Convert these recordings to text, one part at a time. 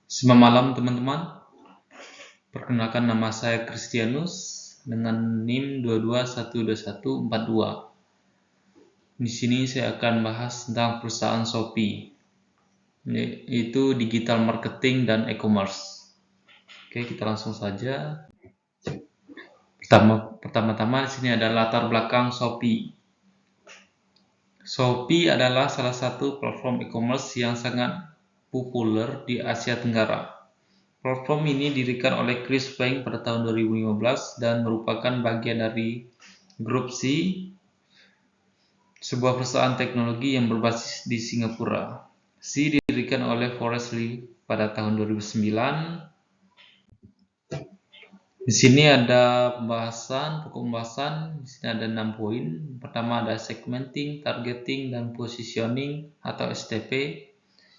Selamat malam teman-teman. Perkenalkan, nama saya Kristianus dengan NIM 2212142. Di sini saya akan bahas tentang perusahaan Shopee, yaitu digital marketing dan e-commerce. Oke, kita langsung saja. Pertama-tama di sini ada latar belakang Shopee. Shopee adalah salah satu platform e-commerce yang sangat populer di Asia Tenggara. Platform ini didirikan oleh Chris Wang pada tahun 2015 dan merupakan bagian dari Grup C, sebuah perusahaan teknologi yang berbasis di Singapura. C didirikan oleh Forrest Li pada tahun 2009. Di sini ada pokok pembahasan. Di sini ada 6 poin. Pertama ada segmenting, targeting, dan positioning atau STP.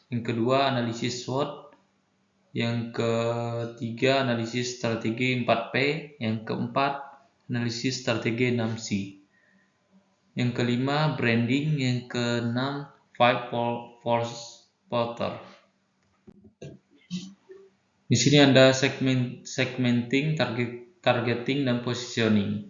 Yang kedua analisis SWOT. Yang ketiga analisis strategi 4P. Yang keempat analisis strategi 6C. Yang kelima branding. Yang keenam 5 force porter. Di sini ada segmenting, targeting, dan positioning.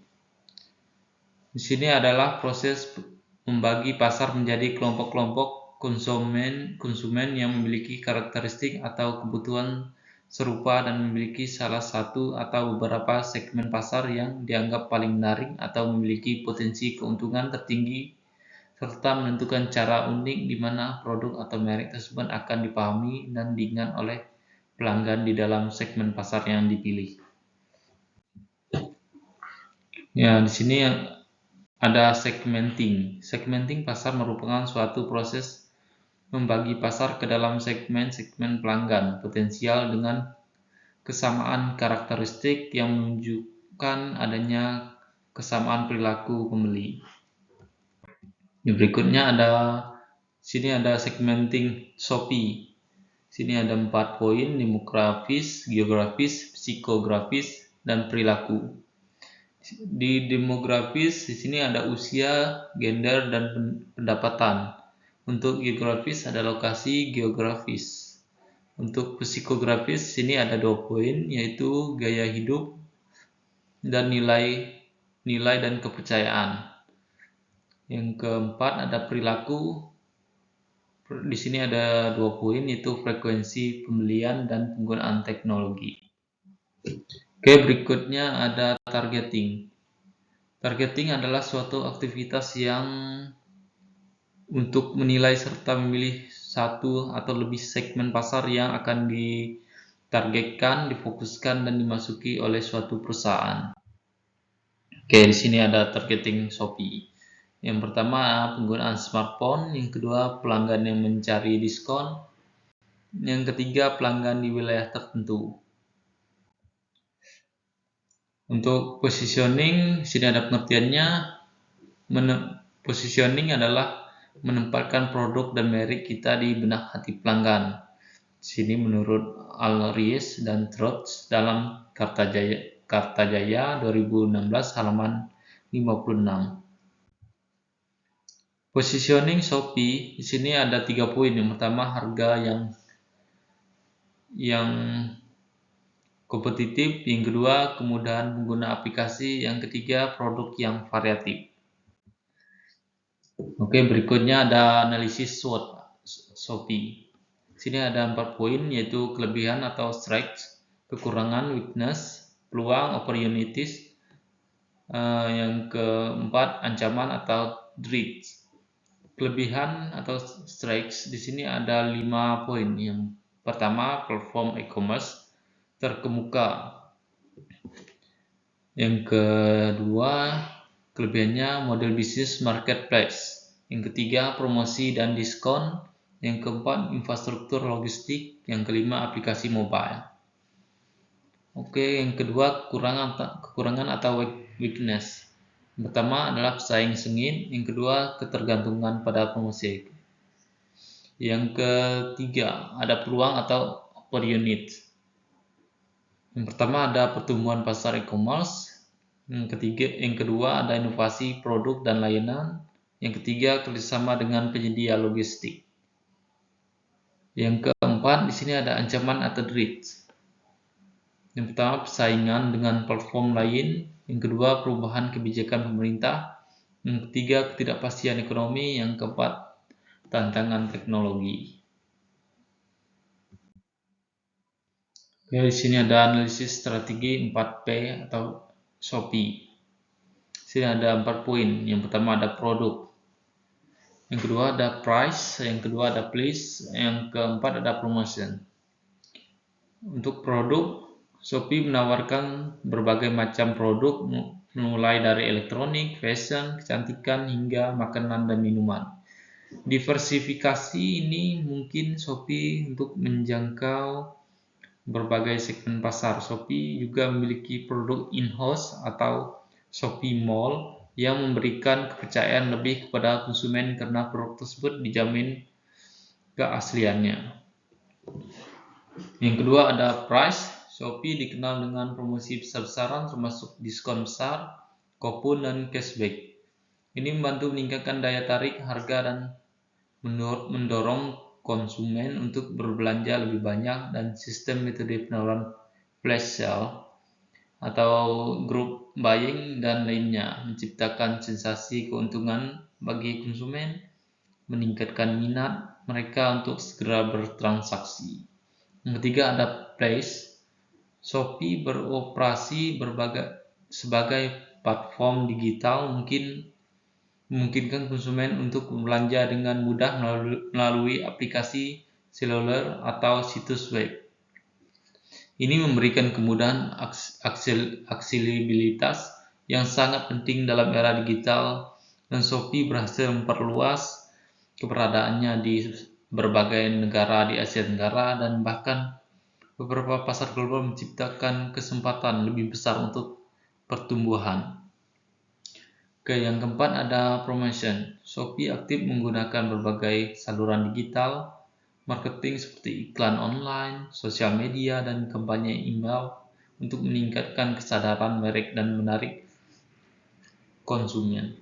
Di sini adalah proses membagi pasar menjadi kelompok-kelompok konsumen yang memiliki karakteristik atau kebutuhan serupa dan memiliki salah satu atau beberapa segmen pasar yang dianggap paling menarik atau memiliki potensi keuntungan tertinggi, serta menentukan cara unik di mana produk atau merek tersebut akan dipahami dan diingat oleh pelanggan di dalam segmen pasar yang dipilih. Ya, di sini ada segmenting. Segmenting pasar merupakan suatu proses membagi pasar ke dalam segmen-segmen pelanggan potensial dengan kesamaan karakteristik yang menunjukkan adanya kesamaan perilaku pembeli. Berikutnya sini ada segmenting Shopee. Sini ada 4 poin: demografis, geografis, psikografis, dan perilaku. Di demografis di sini ada usia, gender, dan pendapatan. Untuk geografis ada lokasi geografis. Untuk psikografis sini ada 2 poin, yaitu gaya hidup dan nilai dan kepercayaan. Yang keempat ada perilaku. Di sini ada 2 poin, yaitu frekuensi pembelian dan penggunaan teknologi. Oke, berikutnya ada targeting. Targeting adalah suatu aktivitas yang untuk menilai serta memilih satu atau lebih segmen pasar yang akan ditargetkan, difokuskan, dan dimasuki oleh suatu perusahaan. Oke, di sini ada targeting Shopee. Yang pertama penggunaan smartphone, yang kedua pelanggan yang mencari diskon, yang ketiga pelanggan di wilayah tertentu. Untuk positioning, sini ada pengertiannya. Positioning adalah menempatkan produk dan merek kita di benak hati pelanggan. Sini menurut Al-Ries dan Trotz dalam Kartajaya 2016 halaman 56. Positioning Shopee di sini ada 3 poin. Yang pertama harga yang kompetitif, yang kedua kemudahan pengguna aplikasi, yang ketiga produk yang variatif. Oke, berikutnya ada analisis SWOT Shopee. Sini ada 4 poin, yaitu kelebihan atau strengths, kekurangan weakness, peluang opportunities, yang keempat ancaman atau threats. Kelebihan atau strengths di sini ada 5 poin. Yang pertama platform e-commerce terkemuka. Yang kedua kelebihannya model bisnis marketplace. Yang ketiga promosi dan diskon. Yang keempat infrastruktur logistik. Yang kelima aplikasi mobile. Oke, yang kedua kekurangan atau weakness. Yang pertama adalah pesaing sengit, yang kedua ketergantungan pada promosi. Yang ketiga ada peluang atau opportunity. Yang pertama ada pertumbuhan pasar e-commerce. Yang kedua ada inovasi produk dan layanan. Yang ketiga kerjasama dengan penyedia logistik. Yang keempat keempat, di sini ada ancaman atau threats. Yang pertama, persaingan dengan platform lain. Yang kedua, perubahan kebijakan pemerintah. Yang ketiga, ketidakpastian ekonomi. Yang keempat, tantangan teknologi. Oke, di sini ada analisis strategi 4P atau Shopee. Di sini ada 4 poin. Yang pertama ada produk. Yang kedua ada price. Yang kedua ada place. Yang keempat ada promotion. Untuk produk, Shopee menawarkan berbagai macam produk mulai dari elektronik, fashion, kecantikan hingga makanan dan minuman. Diversifikasi ini mungkin Shopee untuk menjangkau berbagai segmen pasar. Shopee juga memiliki produk in-house atau Shopee Mall yang memberikan kepercayaan lebih kepada konsumen karena produk tersebut dijamin keasliannya. Yang kedua ada price. Shopee dikenal dengan promosi besar-besaran termasuk diskon besar, kupon, dan cashback. Ini membantu meningkatkan daya tarik harga dan mendorong konsumen untuk berbelanja lebih banyak, dan sistem metode penawaran flash sale atau group buying dan lainnya menciptakan sensasi keuntungan bagi konsumen, meningkatkan minat mereka untuk segera bertransaksi. Yang ketiga ada place. Shopee beroperasi sebagai platform digital memungkinkan konsumen untuk belanja dengan mudah melalui aplikasi seluler atau situs web. Ini memberikan kemudahan aksesibilitas yang sangat penting dalam era digital, dan Shopee berhasil memperluas keberadaannya di berbagai negara di Asia Tenggara dan bahkan beberapa pasar global, menciptakan kesempatan lebih besar untuk pertumbuhan. Oke, yang keempat ada promotion. Shopee aktif menggunakan berbagai saluran digital marketing seperti iklan online, sosial media, dan kampanye email untuk meningkatkan kesadaran merek dan menarik konsumen.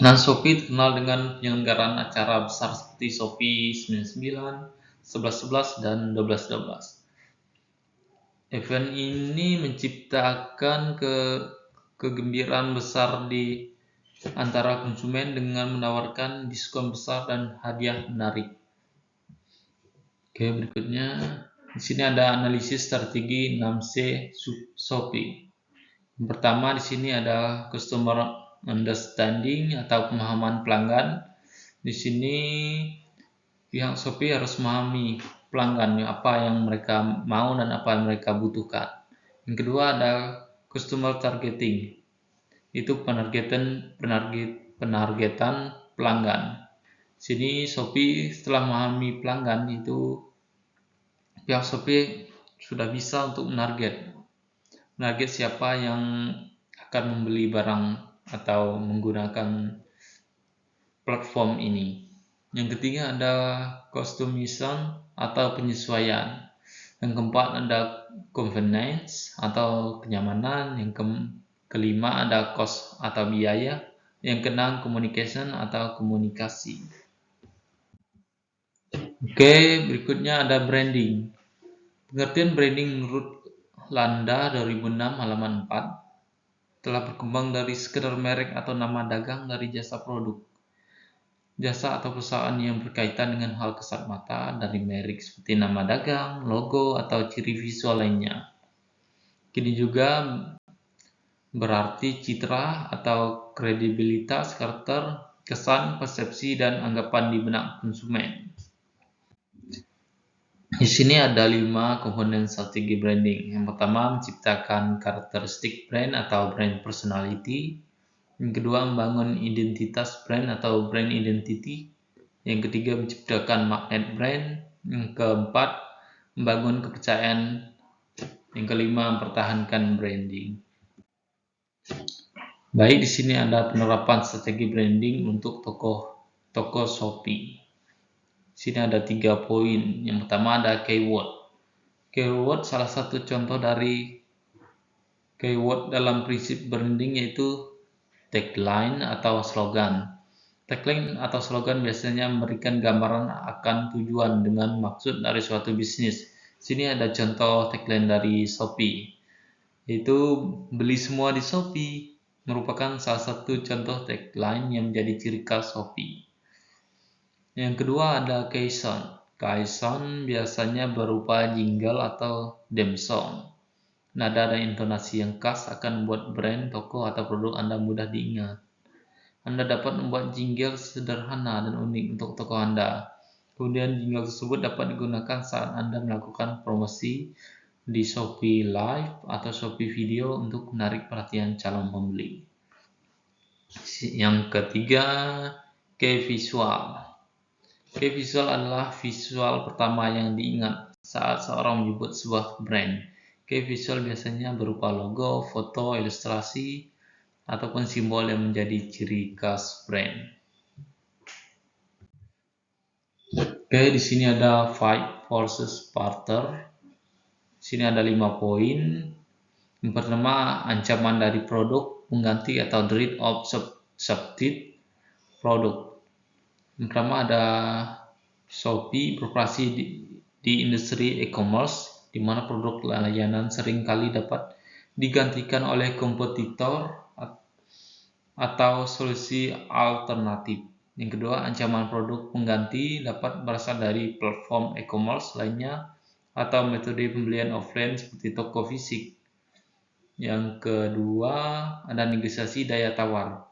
Nah, Shopee terkenal dengan penyelenggaraan acara besar seperti Shopee 99, 11.11, dan 12.12. Event ini menciptakan kegembiraan besar di antara konsumen dengan menawarkan diskon besar dan hadiah menarik. Oke, berikutnya di sini ada analisis strategi 6C Shopee. Yang pertama di sini ada customer understanding atau pemahaman pelanggan. Di sini pihak Shopee harus memahami pelanggan apa yang mereka mau dan apa yang mereka butuhkan. Yang kedua ada customer targeting, itu penargetan pelanggan. Sini Shopee setelah memahami pelanggan itu pihak Shopee sudah bisa untuk menarget siapa yang akan membeli barang atau menggunakan platform ini. Yang ketiga ada customization atau penyesuaian. Yang keempat ada convenience atau kenyamanan. Yang kelima ada cost atau biaya. Yang keenam communication atau komunikasi. Oke, berikutnya ada branding. Pengertian branding menurut Landa 2006 halaman 4 telah berkembang dari sekedar merek atau nama dagang dari jasa produk, jasa atau perusahaan yang berkaitan dengan hal kasat mata, dari merek seperti nama dagang, logo, atau ciri visual lainnya. Kini juga berarti citra atau kredibilitas, karakter, kesan, persepsi, dan anggapan di benak konsumen. Di sini ada 5 komponen strategi branding. Yang pertama, menciptakan karakteristik brand atau brand personality. Yang kedua, membangun identitas brand atau brand identity. Yang ketiga, menciptakan magnet brand. Yang keempat, membangun kepercayaan. Yang kelima, mempertahankan branding. Baik, di sini ada penerapan strategi branding untuk toko Shopee. Di sini ada 3 poin. Yang pertama ada keyword. Keyword salah satu contoh dari keyword dalam prinsip branding yaitu tagline atau slogan. Tagline atau slogan biasanya memberikan gambaran akan tujuan dengan maksud dari suatu bisnis. Sini ada contoh tagline dari Shopee, yaitu beli semua di Shopee, merupakan salah satu contoh tagline yang menjadi ciri khas Shopee. Yang kedua ada Keyson. Keyson biasanya berupa jingle atau theme song. Nada dan intonasi yang khas akan membuat brand, toko, atau produk Anda mudah diingat. Anda dapat membuat jingle sederhana dan unik untuk toko Anda. Kemudian jingle tersebut dapat digunakan saat Anda melakukan promosi di Shopee Live atau Shopee Video untuk menarik perhatian calon pembeli. Yang ketiga, key visual. Key visual adalah visual pertama yang diingat saat seorang menyebut sebuah brand. Key visual biasanya berupa logo, foto, ilustrasi, ataupun simbol yang menjadi ciri khas brand. Oke, di sini ada fight versus barter. Di sini ada 5 poin. Yang pertama, ancaman dari produk pengganti atau threat of substitute product. Yang pertama ada Shopee beroperasi di industri e-commerce, di mana produk layanan sering kali dapat digantikan oleh kompetitor atau solusi alternatif. Yang kedua, ancaman produk pengganti dapat berasal dari platform e-commerce lainnya atau metode pembelian offline seperti toko fisik. Yang kedua, ada negosiasi daya tawar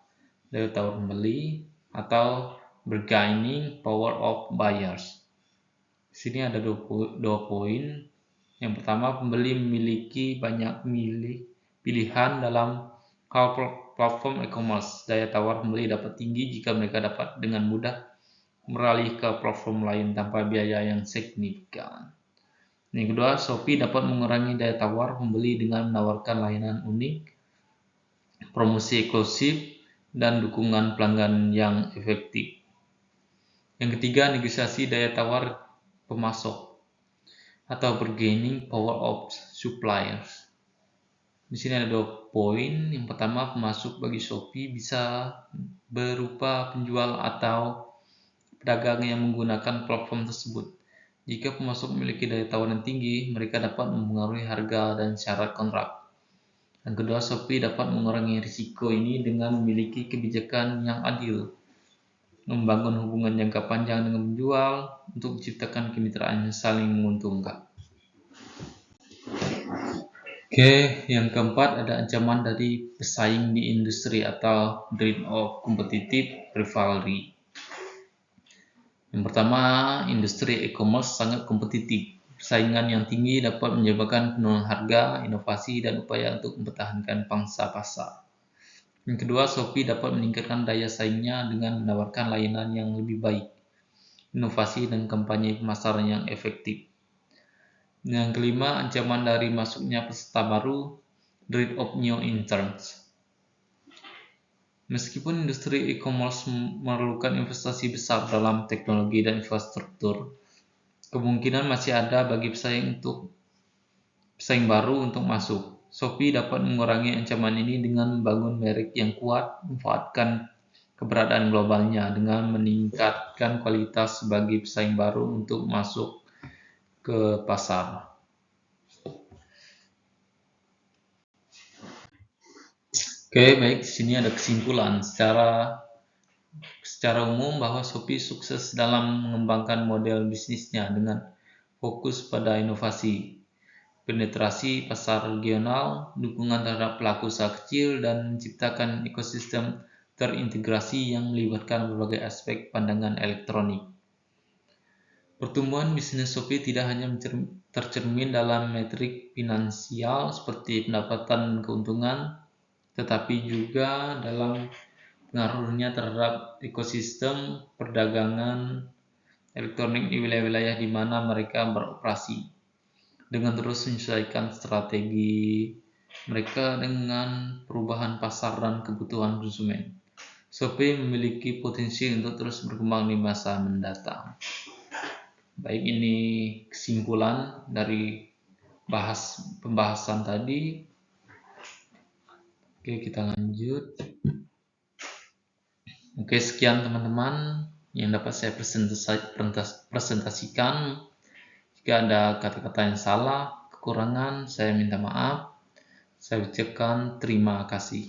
pembeli atau bargaining power of buyers. Di sini ada dua poin. Yang pertama, pembeli memiliki banyak pilihan dalam hal platform e-commerce. Daya tawar pembeli dapat tinggi jika mereka dapat dengan mudah beralih ke platform lain tanpa biaya yang signifikan. Yang kedua, Shopee dapat mengurangi daya tawar pembeli dengan menawarkan layanan unik, promosi eksklusif, dan dukungan pelanggan yang efektif. Yang ketiga, negosiasi daya tawar pemasok atau bargaining power of suppliers. Di sini ada 2 poin. Yang pertama, pemasok bagi Shopee bisa berupa penjual atau pedagang yang menggunakan platform tersebut. Jika pemasok memiliki daya tawar yang tinggi, mereka dapat mempengaruhi harga dan syarat kontrak. Yang kedua, Shopee dapat mengurangi risiko ini dengan memiliki kebijakan yang adil, membangun hubungan jangka panjang dengan penjual untuk menciptakan kemitraan yang saling menguntungkan. Oke, yang keempat ada ancaman dari pesaing di industri atau threat of competitive rivalry. Yang pertama, industri e-commerce sangat kompetitif. Persaingan yang tinggi dapat menyebabkan penurunan harga, inovasi, dan upaya untuk mempertahankan pangsa pasar. Yang kedua, Shopee dapat meningkatkan daya saingnya dengan menawarkan layanan yang lebih baik, inovasi, dan kampanye pemasaran yang efektif. Yang kelima, ancaman dari masuknya peserta baru, threat of new entrants. Meskipun industri e-commerce memerlukan investasi besar dalam teknologi dan infrastruktur, kemungkinan masih ada bagi pesaing baru untuk masuk. Shopee dapat mengurangi ancaman ini dengan membangun merek yang kuat, memanfaatkan keberadaan globalnya dengan meningkatkan kualitas sebagai pesaing baru untuk masuk ke pasar. Oke, baik. Di sini ada kesimpulan secara umum bahwa Shopee sukses dalam mengembangkan model bisnisnya dengan fokus pada inovasi, penetrasi pasar regional, dukungan terhadap pelaku usaha kecil, dan menciptakan ekosistem terintegrasi yang melibatkan berbagai aspek pandangan elektronik. Pertumbuhan bisnis Shopee tidak hanya tercermin dalam metrik finansial seperti pendapatan dan keuntungan, tetapi juga dalam pengaruhnya terhadap ekosistem perdagangan elektronik di wilayah-wilayah di mana mereka beroperasi, dengan terus menyesuaikan strategi mereka dengan perubahan pasar dan kebutuhan konsumen. Shopee memiliki potensi untuk terus berkembang di masa mendatang. Baik, ini kesimpulan dari pembahasan tadi. Oke, kita lanjut. Oke, sekian teman-teman yang dapat saya presentasikan. Jika ada kata-kata yang salah, kekurangan, saya minta maaf. Saya ucapkan terima kasih.